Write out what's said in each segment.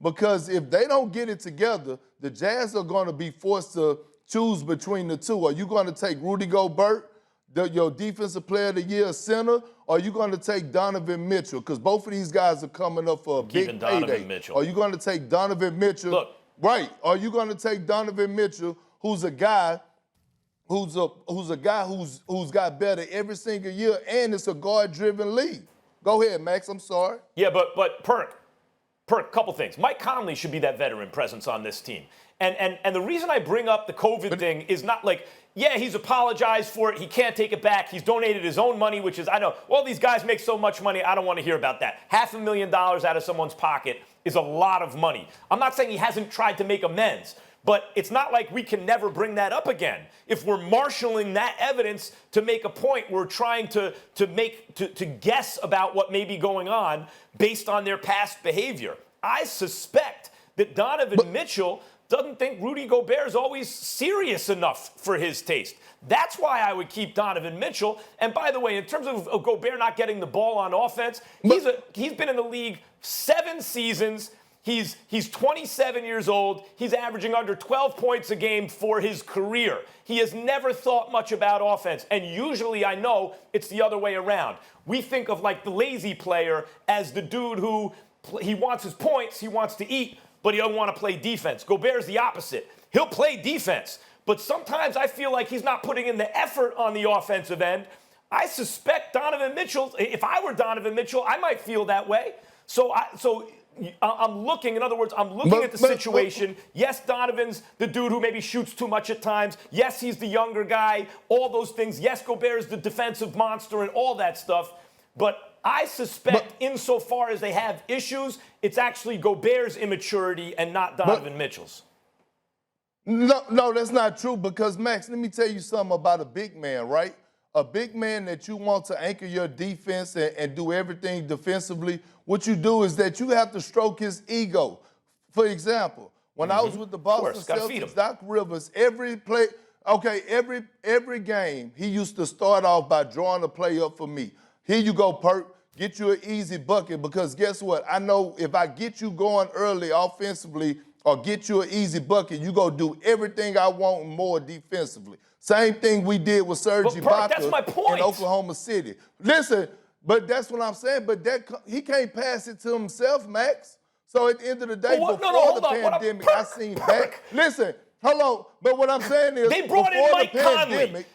because if they don't get it together, the Jazz are going to be forced to choose between the two. Are you going to take Rudy Gobert, your defensive player of the year center, or are you going to take Donovan Mitchell? Because both of these guys are coming up for a big payday. Mitchell. Are you going to take Donovan Mitchell? Look. Right. Are you going to take Donovan Mitchell, who's a guy who's got better every single year, and it's a guard-driven league? Go ahead, Max. I'm sorry. Yeah, but Perk, couple things. Mike Conley should be that veteran presence on this team. And the reason I bring up the COVID thing is not like, yeah, he's apologized for it. He can't take it back. He's donated his own money, which is, I know, well, these guys make so much money. I don't want to hear about that. $500,000 out of someone's pocket is a lot of money. I'm not saying he hasn't tried to make amends, but it's not like we can never bring that up again. If we're marshaling that evidence to make a point, we're trying to guess about what may be going on based on their past behavior. I suspect that Donovan Mitchell doesn't think Rudy Gobert is always serious enough for his taste. That's why I would keep Donovan Mitchell. And by the way, in terms of Gobert not getting the ball on offense, he's been in the league 7 seasons. He's 27 years old. He's averaging under 12 points a game for his career. He has never thought much about offense. And usually I know it's the other way around. We think of like the lazy player as the dude who he wants his points, he wants to eat, but he doesn't want to play defense. Gobert's the opposite. He'll play defense, but sometimes I feel like he's not putting in the effort on the offensive end. I suspect Donovan Mitchell, if I were Donovan Mitchell, I might feel that way. So I'm looking, in other words, I'm looking at the situation. Yes, Donovan's the dude who maybe shoots too much at times. Yes, he's the younger guy, all those things. Yes, Gobert is the defensive monster and all that stuff. But I suspect insofar as they have issues, it's actually Gobert's immaturity and not Donovan Mitchell's. No, that's not true because, Max, let me tell you something about a big man, right? A big man that you want to anchor your defense and do everything defensively, what you do is that you have to stroke his ego. For example, when I was with the Boston Celtics, Doc Rivers, every game, he used to start off by drawing a play up for me. Here you go, Perk. Get you an easy bucket because guess what? I know if I get you going early offensively or get you an easy bucket, you go do everything I want and more defensively. Same thing we did with Serge Ibaka in Oklahoma City. Listen, but that's what I'm saying. But he can't pass it to himself, Max. So at the end of the day, before the pandemic, I seen that. Listen, hold on. But what I'm saying is, they brought in Mike Conley.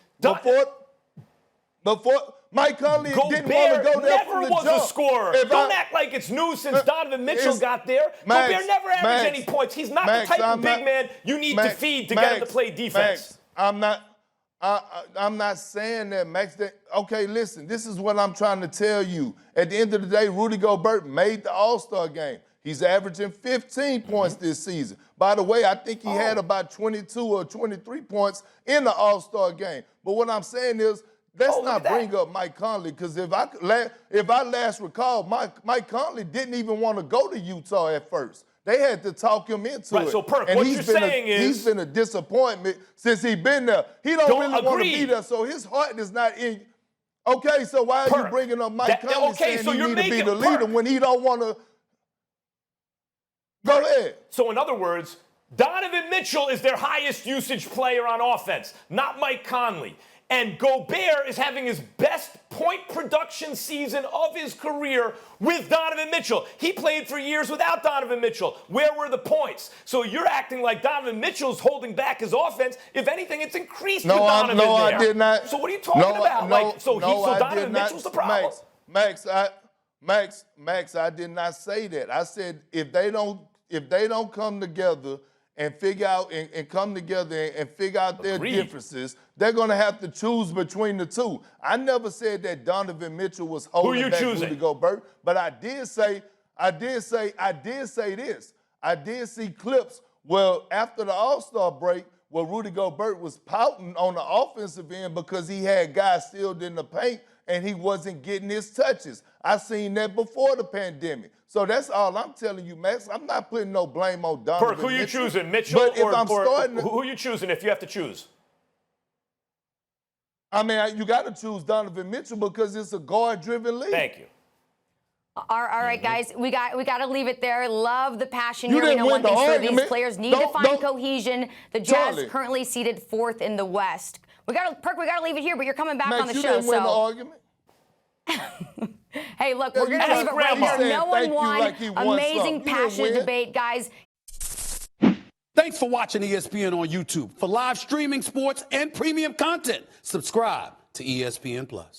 Before Mike Conley didn't want to go there from the jump. Gobert never was a scorer. Don't act like it's new since Donovan Mitchell got there. Gobert never averaged any points. He's not the type of big man you need to feed to get him to play defense. Max, I'm not saying that, Max. Okay, listen, this is what I'm trying to tell you. At the end of the day, Rudy Gobert made the All-Star game. He's averaging 15 points this season. By the way, I think he had about 22 or 23 points in the All-Star game. But what I'm saying is, let's not bring up Mike Conley, because if I last recall, Mike Conley didn't even want to go to Utah at first. They had to talk him into it. So, Perk, what you're saying is he's been a disappointment since he's been there. He don't really want to be there, so his heart is not in. Okay, so why are you bringing up Mike Conley saying he need to be the leader when he don't want to? Go ahead. So, in other words, Donovan Mitchell is their highest usage player on offense, not Mike Conley. And Gobert is having his best point production season of his career with Donovan Mitchell. He played for years without Donovan Mitchell. Where were the points? So you're acting like Donovan Mitchell's holding back his offense. If anything, it's increased with Donovan there. I did not. So what are you talking about? So Donovan Mitchell's the problem? Max, I did not say that. I said if they don't come together and figure out and come together and figure out their differences, they're going to have to choose between the two. I never said that Donovan Mitchell was holding back Rudy Gobert, but I did say this. I did see clips where after the All-Star break where Rudy Gobert was pouting on the offensive end because he had guys sealed in the paint and he wasn't getting his touches. I seen that before the pandemic. So that's all I'm telling you, Max. I'm not putting no blame on Donovan Mitchell. Who are you choosing, Mitchell who are you choosing if you have to choose? I mean, you got to choose Donovan Mitchell because it's a guard-driven league. Thank you. All right, guys, we got to leave it there. Love the passion You here. We didn't know win one the thing for these argument. players need to find cohesion. The Jazz Charlie. currently seated 4th in the West. We got to leave it here, but you're coming back Max, on the you show. didn't win the argument. Hey, look, we're going to leave it right Grandma. there. No one Thank you won. like he won Amazing, something. You didn't passionate win. debate, guys. Thanks for watching ESPN on YouTube. For live streaming sports and premium content, subscribe to ESPN+.